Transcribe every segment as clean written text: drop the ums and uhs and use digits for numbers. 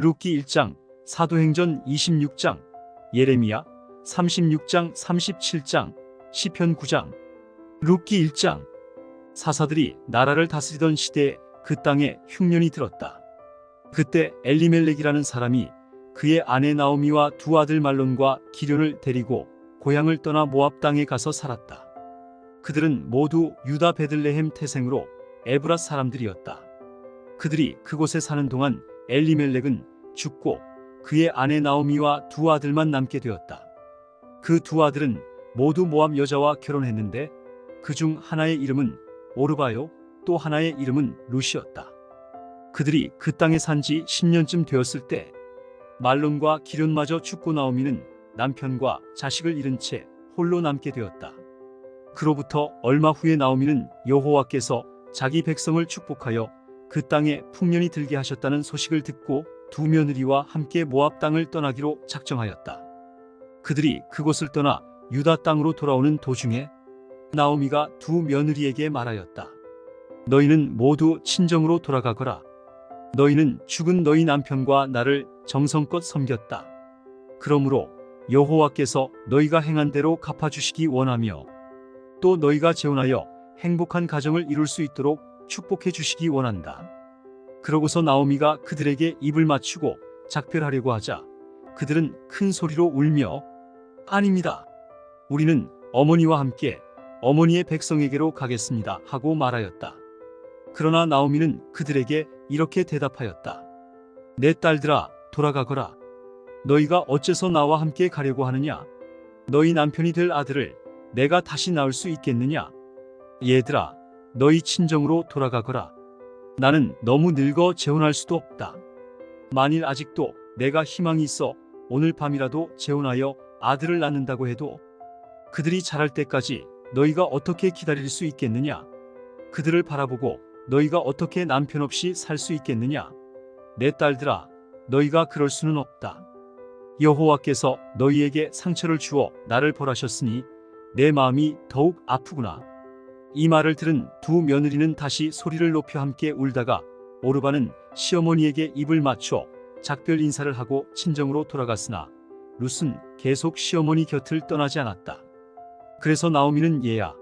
룻기 1장, 사도행전 26장, 예레미야 36장 37장, 시편 9장. 룻기 1장. 사사들이 나라를 다스리던 시대에 그 땅에 흉년이 들었다. 그때 엘리멜렉이라는 사람이 그의 아내 나오미와 두 아들 말론과 기련을 데리고 고향을 떠나 모압 땅에 가서 살았다. 그들은 모두 유다 베들레헴 태생으로 에브라 사람들이었다. 그들이 그곳에 사는 동안 엘리멜렉은 죽고 그의 아내 나오미와 두 아들만 남게 되었다. 그 두 아들은 모두 모압 여자와 결혼했는데 그중 하나의 이름은 오르바요, 또 하나의 이름은 룻이었다. 그들이 그 땅에 산 지 10년쯤 되었을 때 말론과 기련마저 죽고 나오미는 남편과 자식을 잃은 채 홀로 남게 되었다. 그로부터 얼마 후에 나오미는 여호와께서 자기 백성을 축복하여 그 땅에 풍년이 들게 하셨다는 소식을 듣고 두 며느리와 함께 모압 땅을 떠나기로 작정하였다. 그들이 그곳을 떠나 유다 땅으로 돌아오는 도중에 나오미가 두 며느리에게 말하였다. 너희는 모두 친정으로 돌아가거라. 너희는 죽은 너희 남편과 나를 정성껏 섬겼다. 그러므로 여호와께서 너희가 행한 대로 갚아주시기 원하며 또 너희가 재혼하여 행복한 가정을 이룰 수 있도록 축복해 주시기 원한다. 그러고서 나오미가 그들에게 입을 맞추고 작별하려고 하자 그들은 큰 소리로 울며 아닙니다. 우리는 어머니와 함께 어머니의 백성에게로 가겠습니다 하고 말하였다. 그러나 나오미는 그들에게 이렇게 대답하였다. 내 딸들아, 돌아가거라. 너희가 어째서 나와 함께 가려고 하느냐? 너희 남편이 될 아들을 내가 다시 낳을 수 있겠느냐? 얘들아, 너희 친정으로 돌아가거라. 나는 너무 늙어 재혼할 수도 없다. 만일 아직도 내가 희망이 있어 오늘 밤이라도 재혼하여 아들을 낳는다고 해도 그들이 자랄 때까지 너희가 어떻게 기다릴 수 있겠느냐? 그들을 바라보고 너희가 어떻게 남편 없이 살 수 있겠느냐? 내 딸들아, 너희가 그럴 수는 없다. 여호와께서 너희에게 상처를 주어 나를 벌하셨으니 내 마음이 더욱 아프구나. 이 말을 들은 두 며느리는 다시 소리를 높여 함께 울다가 오르바는 시어머니에게 입을 맞춰 작별 인사를 하고 친정으로 돌아갔으나 룻은 계속 시어머니 곁을 떠나지 않았다. 그래서 나오미는 얘야,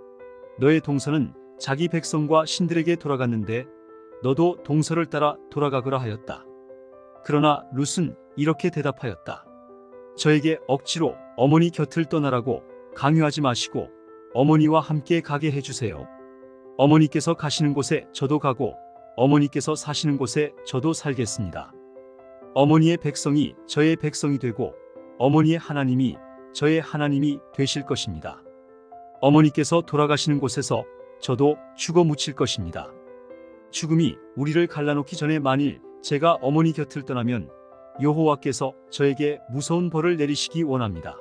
너의 동서는 자기 백성과 신들에게 돌아갔는데 너도 동서를 따라 돌아가거라 하였다. 그러나 룻은 이렇게 대답하였다. 저에게 억지로 어머니 곁을 떠나라고 강요하지 마시고 어머니와 함께 가게 해주세요. 어머니께서 가시는 곳에 저도 가고 어머니께서 사시는 곳에 저도 살겠습니다. 어머니의 백성이 저의 백성이 되고 어머니의 하나님이 저의 하나님이 되실 것입니다. 어머니께서 돌아가시는 곳에서 저도 죽어 묻힐 것입니다. 죽음이 우리를 갈라놓기 전에 만일 제가 어머니 곁을 떠나면 여호와께서 저에게 무서운 벌을 내리시기 원합니다.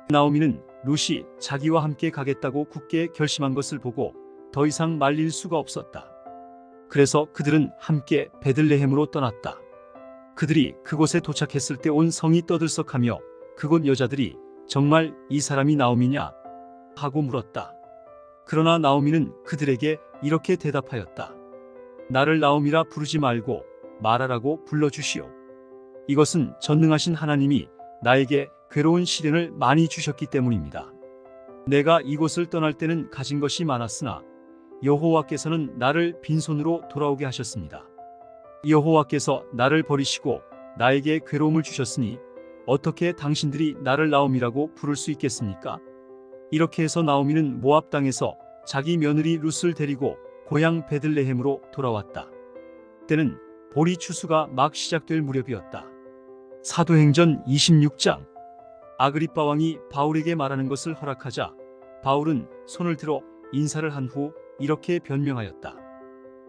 나오미는 룻이 자기와 함께 가겠다고 굳게 결심한 것을 보고 더 이상 말릴 수가 없었다. 그래서 그들은 함께 베들레헴으로 떠났다. 그들이 그곳에 도착했을 때 온 성이 떠들썩하며 그곳 여자들이 정말 이 사람이 나오미냐? 하고 물었다. 그러나 나오미는 그들에게 이렇게 대답하였다. 나를 나오미라 부르지 말고 마라라고 불러주시오. 이것은 전능하신 하나님이 나에게 괴로운 시련을 많이 주셨기 때문입니다. 내가 이곳을 떠날 때는 가진 것이 많았으나 여호와께서는 나를 빈손으로 돌아오게 하셨습니다. 여호와께서 나를 버리시고 나에게 괴로움을 주셨으니 어떻게 당신들이 나를 나오미라고 부를 수 있겠습니까? 이렇게 해서 나오미는 모압 땅에서 자기 며느리 룻을 데리고 고향 베들레헴으로 돌아왔다. 때는 보리 추수가 막 시작될 무렵이었다. 사도행전 26장. 아그리빠 왕이 바울에게 말하는 것을 허락하자 바울은 손을 들어 인사를 한 후 이렇게 변명하였다.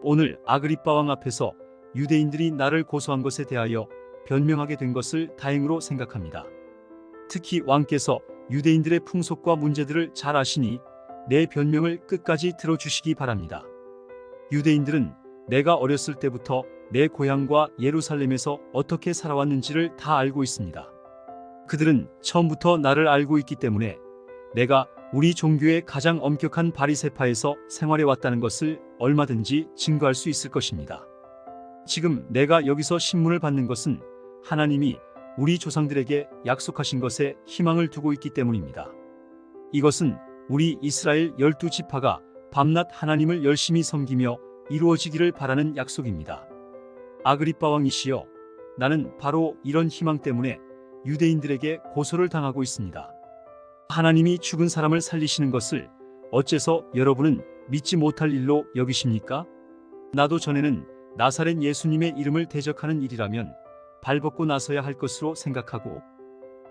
오늘 아그리빠 왕 앞에서 유대인들이 나를 고소한 것에 대하여 변명하게 된 것을 다행으로 생각합니다. 특히 왕께서 유대인들의 풍속과 문제들을 잘 아시니 내 변명을 끝까지 들어주시기 바랍니다. 유대인들은 내가 어렸을 때부터 내 고향과 예루살렘에서 어떻게 살아왔는지를 다 알고 있습니다. 그들은 처음부터 나를 알고 있기 때문에 내가 우리 종교의 가장 엄격한 바리새파에서 생활해 왔다는 것을 얼마든지 증거할 수 있을 것입니다. 지금 내가 여기서 신문을 받는 것은 하나님이 우리 조상들에게 약속하신 것에 희망을 두고 있기 때문입니다. 이것은 우리 이스라엘 12지파가 밤낮 하나님을 열심히 섬기며 이루어지기를 바라는 약속입니다. 아그리빠 왕이시여, 나는 바로 이런 희망 때문에 유대인들에게 고소를 당하고 있습니다. 하나님이 죽은 사람을 살리시는 것을 어째서 여러분은 믿지 못할 일로 여기십니까? 나도 전에는 나사렛 예수님의 이름을 대적하는 일이라면 발벗고 나서야 할 것으로 생각하고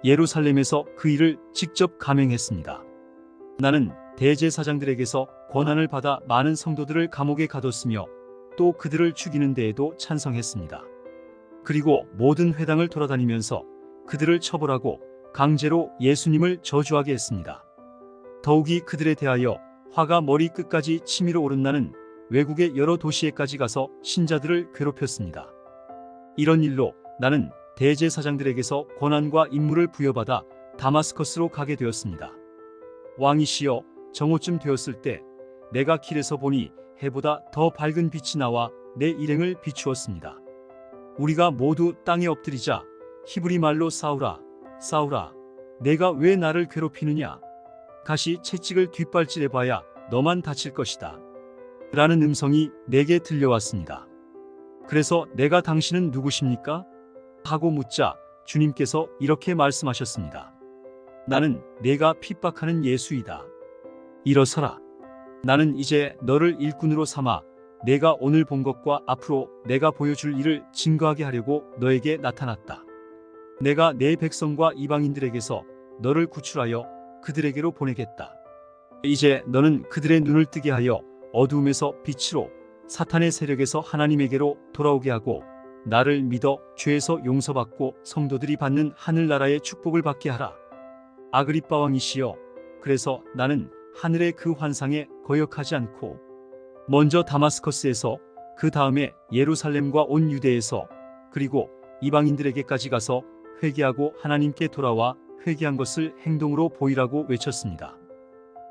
예루살렘에서 그 일을 직접 감행했습니다. 나는 대제사장들에게서 권한을 받아 많은 성도들을 감옥에 가뒀으며 또 그들을 죽이는 데에도 찬성했습니다. 그리고 모든 회당을 돌아다니면서 그들을 처벌하고 강제로 예수님을 저주하게 했습니다. 더욱이 그들에 대하여 화가 머리 끝까지 치밀어 오른 나는 외국의 여러 도시에까지 가서 신자들을 괴롭혔습니다. 이런 일로 나는 대제사장들에게서 권한과 임무를 부여받아 다마스커스로 가게 되었습니다. 왕이시여, 정오쯤 되었을 때 내가 길에서 보니 해보다 더 밝은 빛이 나와 내 일행을 비추었습니다. 우리가 모두 땅에 엎드리자 히브리 말로 싸우라, 싸우라, 내가 왜 나를 괴롭히느냐? 가시 채찍을 뒷발질해봐야 너만 다칠 것이다. 라는 음성이 내게 들려왔습니다. 그래서 내가 당신은 누구십니까? 하고 묻자 주님께서 이렇게 말씀하셨습니다. 나는 내가 핍박하는 예수이다. 일어서라. 나는 이제 너를 일꾼으로 삼아 내가 오늘 본 것과 앞으로 내가 보여줄 일을 증거하게 하려고 너에게 나타났다. 내가 내 백성과 이방인들에게서 너를 구출하여 그들에게로 보내겠다. 이제 너는 그들의 눈을 뜨게 하여 어두움에서 빛으로, 사탄의 세력에서 하나님에게로 돌아오게 하고 나를 믿어 죄에서 용서받고 성도들이 받는 하늘나라의 축복을 받게 하라. 아그리빠 왕이시여, 그래서 나는 하늘의 그 환상에 거역하지 않고 먼저 다마스커스에서, 그 다음에 예루살렘과 온 유대에서, 그리고 이방인들에게까지 가서 회개하고 하나님께 돌아와 회개한 것을 행동으로 보이라고 외쳤습니다.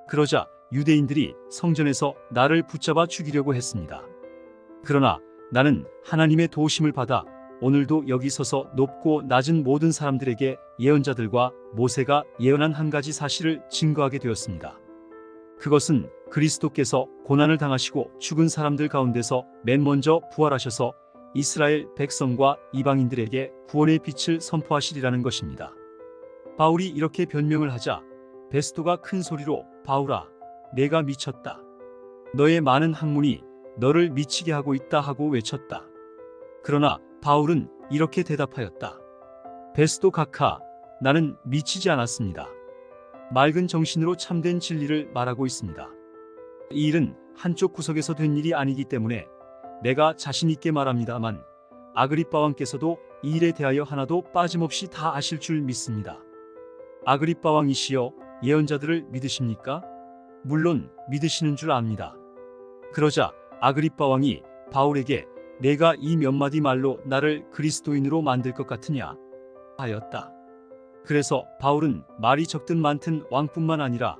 그러자 유대인들이 성전에서 나를 붙잡아 죽이려고 했습니다. 그러나 나는 하나님의 도우심을 받아 오늘도 여기 서서 높고 낮은 모든 사람들에게 예언자들과 모세가 예언한 한 가지 사실을 증거하게 되었습니다. 그것은 그리스도께서 고난을 당하시고 죽은 사람들 가운데서 맨 먼저 부활하셔서 이스라엘 백성과 이방인들에게 구원의 빛을 선포하시리라는 것입니다. 바울이 이렇게 변명을 하자 베스토가 큰 소리로 바울아, 내가 미쳤다. 너의 많은 학문이 너를 미치게 하고 있다 하고 외쳤다. 그러나 바울은 이렇게 대답하였다. 베스토 각하, 나는 미치지 않았습니다. 맑은 정신으로 참된 진리를 말하고 있습니다. 이 일은 한쪽 구석에서 된 일이 아니기 때문에 내가 자신 있게 말합니다만 아그리빠 왕께서도 이 일에 대하여 하나도 빠짐없이 다 아실 줄 믿습니다. 아그리빠 왕이시여, 예언자들을 믿으십니까? 물론 믿으시는 줄 압니다. 그러자 아그리빠 왕이 바울에게 내가 이 몇 마디 말로 나를 그리스도인으로 만들 것 같으냐 하였다. 그래서 바울은 말이 적든 많든 왕뿐만 아니라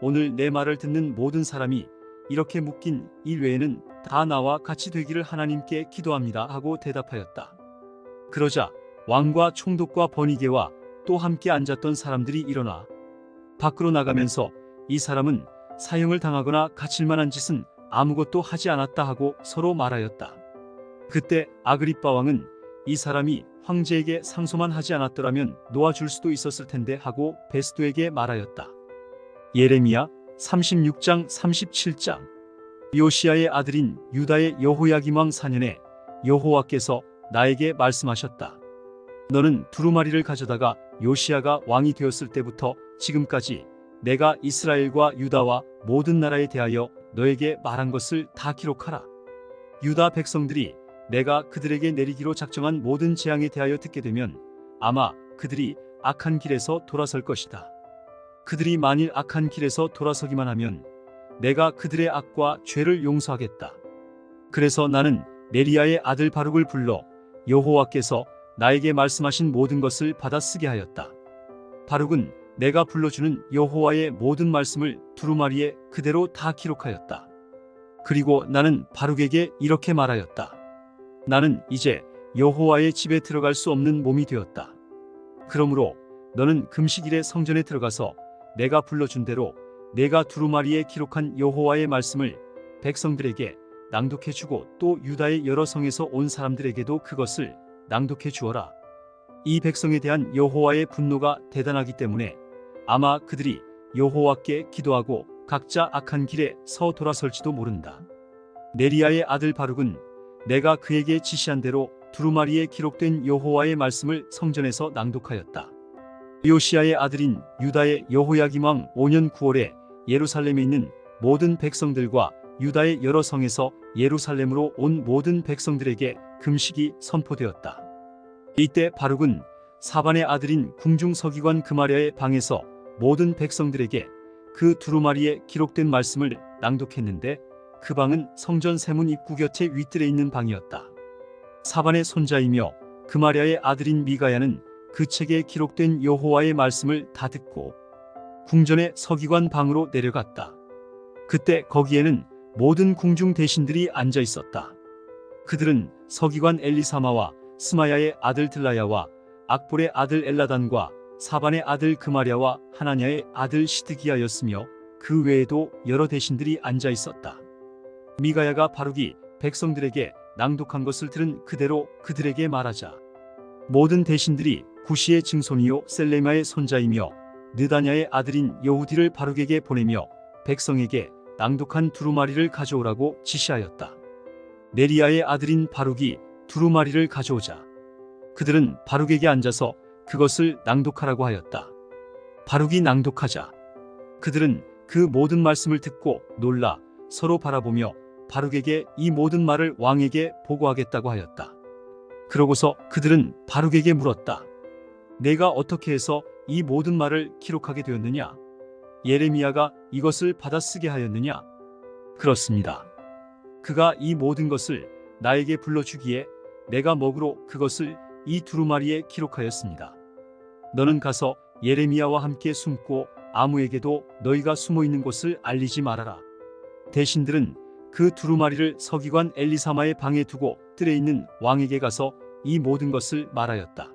오늘 내 말을 듣는 모든 사람이 이렇게 묶인 일 외에는 다 나와 같이 되기를 하나님께 기도합니다 하고 대답하였다. 그러자 왕과 총독과 번이게와 또 함께 앉았던 사람들이 일어나 밖으로 나가면서 이 사람은 사형을 당하거나 갇힐 만한 짓은 아무것도 하지 않았다 하고 서로 말하였다. 그때 아그리빠 왕은 이 사람이 황제에게 상소만 하지 않았더라면 놓아줄 수도 있었을 텐데 하고 베스도에게 말하였다. 예레미야 36장 37장. 요시야의 아들인 유다의 여호야김 왕 4년에 여호와께서 나에게 말씀하셨다. 너는 두루마리를 가져다가 요시야가 왕이 되었을 때부터 지금까지 내가 이스라엘과 유다와 모든 나라에 대하여 너에게 말한 것을 다 기록하라. 유다 백성들이 내가 그들에게 내리기로 작정한 모든 재앙에 대하여 듣게 되면 아마 그들이 악한 길에서 돌아설 것이다. 그들이 만일 악한 길에서 돌아서기만 하면 내가 그들의 악과 죄를 용서하겠다. 그래서 나는 네리야의 아들 바룩을 불러 여호와께서 나에게 말씀하신 모든 것을 받아 쓰게 하였다. 바룩은 내가 불러주는 여호와의 모든 말씀을 두루마리에 그대로 다 기록하였다. 그리고 나는 바룩에게 이렇게 말하였다. 나는 이제 여호와의 집에 들어갈 수 없는 몸이 되었다. 그러므로 너는 금식일에 성전에 들어가서 내가 불러준 대로 내가 두루마리에 기록한 여호와의 말씀을 백성들에게 낭독해 주고 또 유다의 여러 성에서 온 사람들에게도 그것을 낭독해 주어라. 이 백성에 대한 여호와의 분노가 대단하기 때문에 아마 그들이 여호와께 기도하고 각자 악한 길에 서 돌아설지도 모른다. 네리야의 아들 바룩은 내가 그에게 지시한 대로 두루마리에 기록된 여호와의 말씀을 성전에서 낭독하였다. 요시야의 아들인 유다의 여호야김 왕 5년 9월에 예루살렘에 있는 모든 백성들과 유다의 여러 성에서 예루살렘으로 온 모든 백성들에게 금식이 선포되었다. 이때 바룩은 사반의 아들인 궁중 서기관 그마랴의 방에서 모든 백성들에게 그 두루마리에 기록된 말씀을 낭독했는데 그 방은 성전 세문 입구 곁에 윗뜰에 있는 방이었다. 사반의 손자이며 그마랴의 아들인 미가야는 그 책에 기록된 여호와의 말씀을 다 듣고 궁전의 서기관 방으로 내려갔다. 그때 거기에는 모든 궁중 대신들이 앉아 있었다. 그들은 서기관 엘리사마와 스마야의 아들 들라야와 악볼의 아들 엘라단과 사반의 아들 그마랴와 하나냐의 아들 시드기야였으며 그 외에도 여러 대신들이 앉아 있었다. 미가야가 바룩이 백성들에게 낭독한 것을 들은 그대로 그들에게 말하자 모든 대신들이 구시의 증손이요 셀레마의 손자이며 느다냐의 아들인 여후디를 바룩에게 보내며 백성에게 낭독한 두루마리를 가져오라고 지시하였다. 네리야의 아들인 바룩이 두루마리를 가져오자 그들은 바룩에게 앉아서 그것을 낭독하라고 하였다. 바룩이 낭독하자 그들은 그 모든 말씀을 듣고 놀라 서로 바라보며 바룩에게 이 모든 말을 왕에게 보고하겠다고 하였다. 그러고서 그들은 바룩에게 물었다. 내가 어떻게 해서 이 모든 말을 기록하게 되었느냐? 예레미야가 이것을 받아 쓰게 하였느냐? 그렇습니다. 그가 이 모든 것을 나에게 불러주기에 내가 먹으로 그것을 이 두루마리에 기록하였습니다. 너는 가서 예레미야와 함께 숨고 아무에게도 너희가 숨어 있는 곳을 알리지 말아라. 대신들은 그 두루마리를 서기관 엘리사마의 방에 두고 뜰에 있는 왕에게 가서 이 모든 것을 말하였다.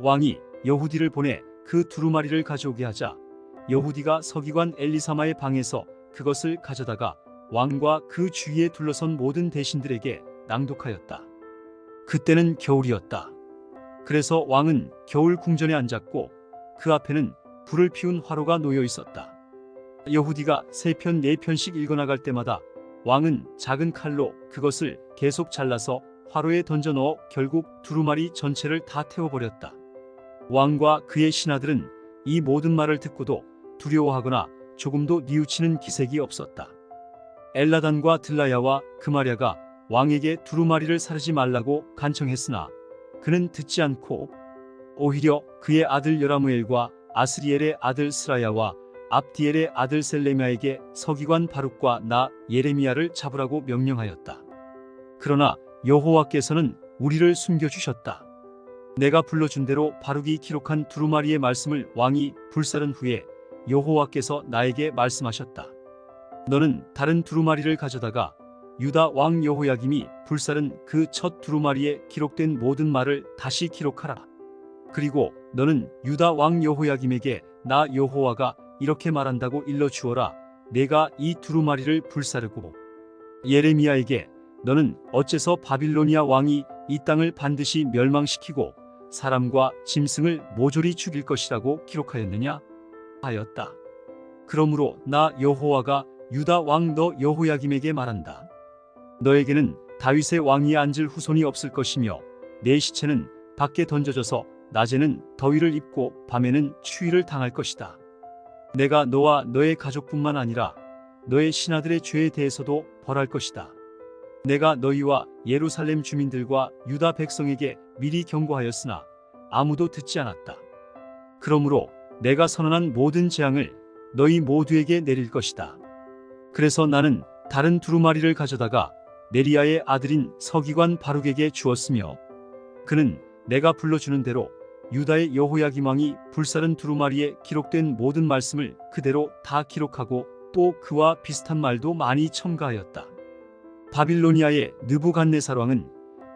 왕이 여후디를 보내 그 두루마리를 가져오게 하자 여후디가 서기관 엘리사마의 방에서 그것을 가져다가 왕과 그 주위에 둘러선 모든 대신들에게 낭독하였다. 그때는 겨울이었다. 그래서 왕은 겨울 궁전에 앉았고 그 앞에는 불을 피운 화로가 놓여 있었다. 여후디가 3편 4편씩 읽어나갈 때마다 왕은 작은 칼로 그것을 계속 잘라서 화로에 던져 넣어 결국 두루마리 전체를 다 태워버렸다. 왕과 그의 신하들은 이 모든 말을 듣고도 두려워하거나 조금도 뉘우치는 기색이 없었다. 엘라단과 들라야와 그마랴가 왕에게 두루마리를 사르지 말라고 간청했으나 그는 듣지 않고 오히려 그의 아들 여라무엘과 아스리엘의 아들 스라야와 압디엘의 아들 셀레미야에게 서기관 바룩과 나 예레미야를 잡으라고 명령하였다. 그러나 여호와께서는 우리를 숨겨주셨다. 내가 불러준 대로 바룩이 기록한 두루마리의 말씀을 왕이 불사른 후에 여호와께서 나에게 말씀하셨다. 너는 다른 두루마리를 가져다가 유다 왕 여호야김이 불사른 그 첫 두루마리에 기록된 모든 말을 다시 기록하라. 그리고 너는 유다 왕 여호야김에게 나 여호와가 이렇게 말한다고 일러주어라. 내가 이 두루마리를 불사르고 예레미야에게 너는 어째서 바빌로니아 왕이 이 땅을 반드시 멸망시키고 사람과 짐승을 모조리 죽일 것이라고 기록하였느냐 하였다. 그러므로 나 여호와가 유다 왕 너 여호야김에게 말한다. 너에게는 다윗의 왕위에 앉을 후손이 없을 것이며 내 시체는 밖에 던져져서 낮에는 더위를 입고 밤에는 추위를 당할 것이다. 내가 너와 너의 가족뿐만 아니라 너의 신하들의 죄에 대해서도 벌할 것이다. 내가 너희와 예루살렘 주민들과 유다 백성에게 미리 경고하였으나 아무도 듣지 않았다. 그러므로 내가 선언한 모든 재앙을 너희 모두에게 내릴 것이다. 그래서 나는 다른 두루마리를 가져다가 네리야의 아들인 서기관 바룩에게 주었으며 그는 내가 불러주는 대로 유다의 여호야김 왕이 불사른 두루마리에 기록된 모든 말씀을 그대로 다 기록하고 또 그와 비슷한 말도 많이 첨가하였다. 바빌로니아의 느부갓네살 왕은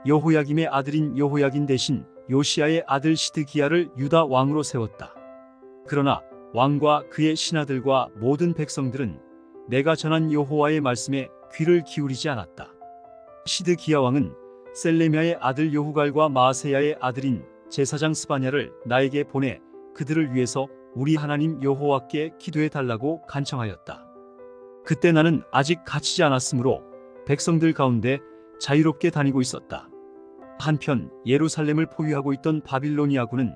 여호야김의 아들인 여호야긴 대신 요시야의 아들 시드기야를 유다 왕으로 세웠다. 그러나 왕과 그의 신하들과 모든 백성들은 내가 전한 여호와의 말씀에 귀를 기울이지 않았다. 시드기야 왕은 셀레미야의 아들 여후갈과 마아세야의 아들인 제사장 스바냐를 나에게 보내 그들을 위해서 우리 하나님 여호와께 기도해 달라고 간청하였다. 그때 나는 아직 갇히지 않았으므로 백성들 가운데 자유롭게 다니고 있었다. 한편 예루살렘을 포위하고 있던 바빌로니아군은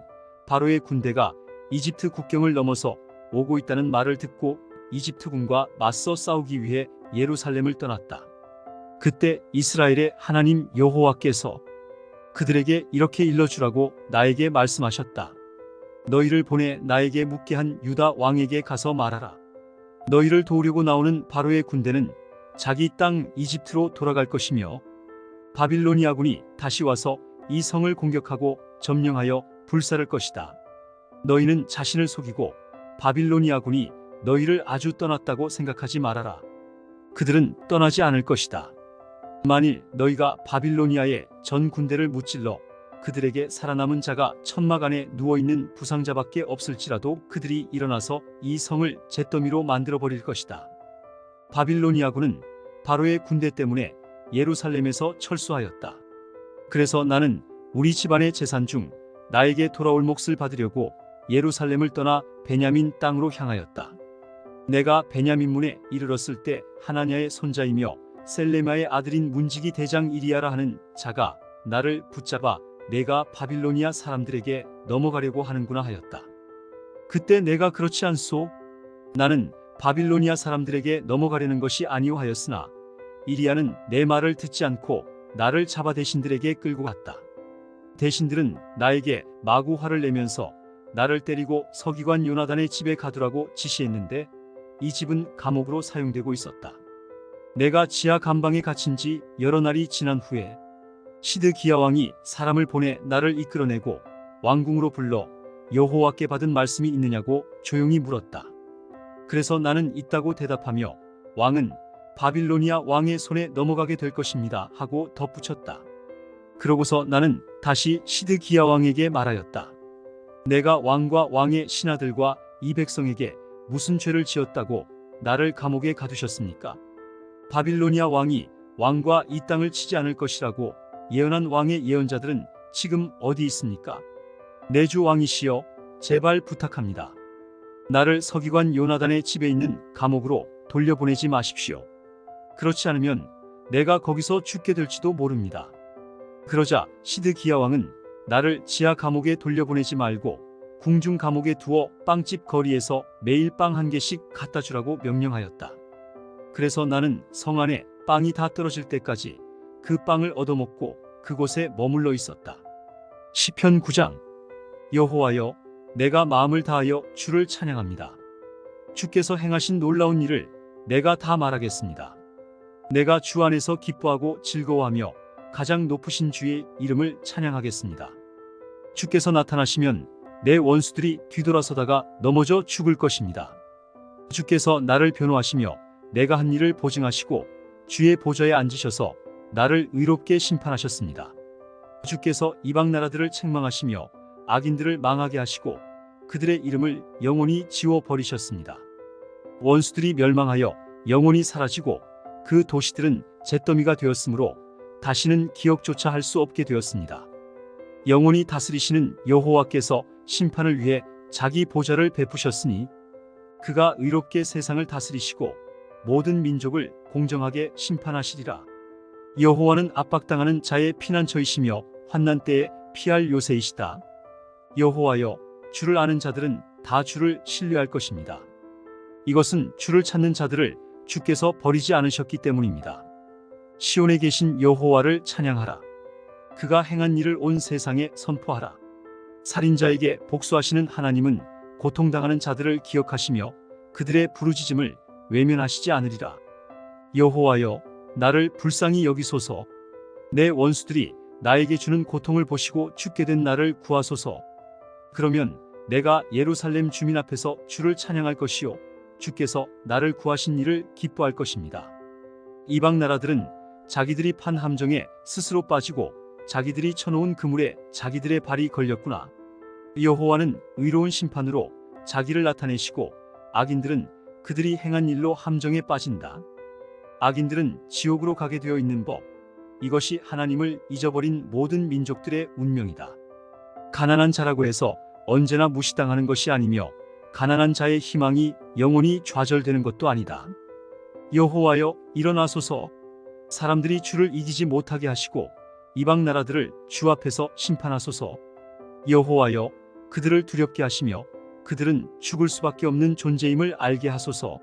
바로의 군대가 이집트 국경을 넘어서 오고 있다는 말을 듣고 이집트군과 맞서 싸우기 위해 예루살렘을 떠났다. 그때 이스라엘의 하나님 여호와께서 그들에게 이렇게 일러주라고 나에게 말씀하셨다. 너희를 보내 나에게 묻게 한 유다 왕에게 가서 말하라. 너희를 도우려고 나오는 바로의 군대는 자기 땅 이집트로 돌아갈 것이며 바빌로니아군이 다시 와서 이 성을 공격하고 점령하여 불살을 것이다. 너희는 자신을 속이고 바빌로니아군이 너희를 아주 떠났다고 생각하지 말아라. 그들은 떠나지 않을 것이다. 만일 너희가 바빌로니아의 전 군대를 무찔러 그들에게 살아남은 자가 천막 안에 누워있는 부상자밖에 없을지라도 그들이 일어나서 이 성을 잿더미로 만들어버릴 것이다. 바빌로니아군은 바로의 군대 때문에 예루살렘에서 철수하였다. 그래서 나는 우리 집안의 재산 중 나에게 돌아올 몫을 받으려고 예루살렘을 떠나 베냐민 땅으로 향하였다. 내가 베냐민 문에 이르렀을 때 하나냐의 손자이며 셀레마의 아들인 문지기 대장 이리야라 하는 자가 나를 붙잡아 내가 바빌로니아 사람들에게 넘어가려고 하는구나 하였다. 그때 내가 그렇지 않소? 나는 바빌로니아 사람들에게 넘어가려는 것이 아니오 하였으나 이리야는 내 말을 듣지 않고 나를 잡아 대신들에게 끌고 갔다. 대신들은 나에게 마구 화를 내면서 나를 때리고 서기관 요나단의 집에 가두라고 지시했는데 이 집은 감옥으로 사용되고 있었다. 내가 지하 감방에 갇힌 지 여러 날이 지난 후에 시드기야 왕이 사람을 보내 나를 이끌어내고 왕궁으로 불러 여호와께 받은 말씀이 있느냐고 조용히 물었다. 그래서 나는 있다고 대답하며 왕은 바빌로니아 왕의 손에 넘어가게 될 것입니다 하고 덧붙였다. 그러고서 나는 다시 시드기야 왕에게 말하였다. 내가 왕과 왕의 신하들과 이 백성에게 무슨 죄를 지었다고 나를 감옥에 가두셨습니까? 바빌로니아 왕이 왕과 이 땅을 치지 않을 것이라고 예언한 왕의 예언자들은 지금 어디 있습니까? 내 주 왕이시여, 제발 부탁합니다. 나를 서기관 요나단의 집에 있는 감옥으로 돌려보내지 마십시오. 그렇지 않으면 내가 거기서 죽게 될지도 모릅니다. 그러자 시드기야 왕은 나를 지하 감옥에 돌려보내지 말고 궁중 감옥에 두어 빵집 거리에서 매일 빵 한 개씩 갖다 주라고 명령하였다. 그래서 나는 성 안에 빵이 다 떨어질 때까지 그 빵을 얻어먹고 그곳에 머물러 있었다. 시편 9장. 여호와여, 내가 마음을 다하여 주를 찬양합니다. 주께서 행하신 놀라운 일을 내가 다 말하겠습니다. 내가 주 안에서 기뻐하고 즐거워하며 가장 높으신 주의 이름을 찬양하겠습니다. 주께서 나타나시면 내 원수들이 뒤돌아서다가 넘어져 죽을 것입니다. 주께서 나를 변호하시며 내가 한 일을 보증하시고 주의 보좌에 앉으셔서 나를 의롭게 심판하셨습니다. 주께서 이방 나라들을 책망하시며 악인들을 망하게 하시고 그들의 이름을 영원히 지워버리셨습니다. 원수들이 멸망하여 영원히 사라지고 그 도시들은 잿더미가 되었으므로 다시는 기억조차 할 수 없게 되었습니다. 영원히 다스리시는 여호와께서 심판을 위해 자기 보좌를 베푸셨으니 그가 의롭게 세상을 다스리시고 모든 민족을 공정하게 심판하시리라. 여호와는 압박당하는 자의 피난처이시며 환난 때에 피할 요새이시다. 여호와여, 주를 아는 자들은 다 주를 신뢰할 것입니다. 이것은 주를 찾는 자들을 주께서 버리지 않으셨기 때문입니다. 시온에 계신 여호와를 찬양하라. 그가 행한 일을 온 세상에 선포하라. 살인자에게 복수하시는 하나님은 고통당하는 자들을 기억하시며 그들의 부르짖음을 외면하시지 않으리라. 여호와여, 나를 불쌍히 여기소서. 내 원수들이 나에게 주는 고통을 보시고 죽게 된 나를 구하소서. 그러면 내가 예루살렘 주민 앞에서 주를 찬양할 것이요 주께서 나를 구하신 일을 기뻐할 것입니다. 이방 나라들은 자기들이 판 함정에 스스로 빠지고 자기들이 쳐놓은 그물에 자기들의 발이 걸렸구나. 여호와는 의로운 심판으로 자기를 나타내시고 악인들은 그들이 행한 일로 함정에 빠진다. 악인들은 지옥으로 가게 되어 있는 법. 이것이 하나님을 잊어버린 모든 민족들의 운명이다. 가난한 자라고 해서 언제나 무시당하는 것이 아니며 가난한 자의 희망이 영원히 좌절되는 것도 아니다. 여호와여, 일어나소서. 사람들이 주를 이기지 못하게 하시고 이방 나라들을 주 앞에서 심판하소서. 여호와여, 그들을 두렵게 하시며 그들은 죽을 수밖에 없는 존재임을 알게 하소서.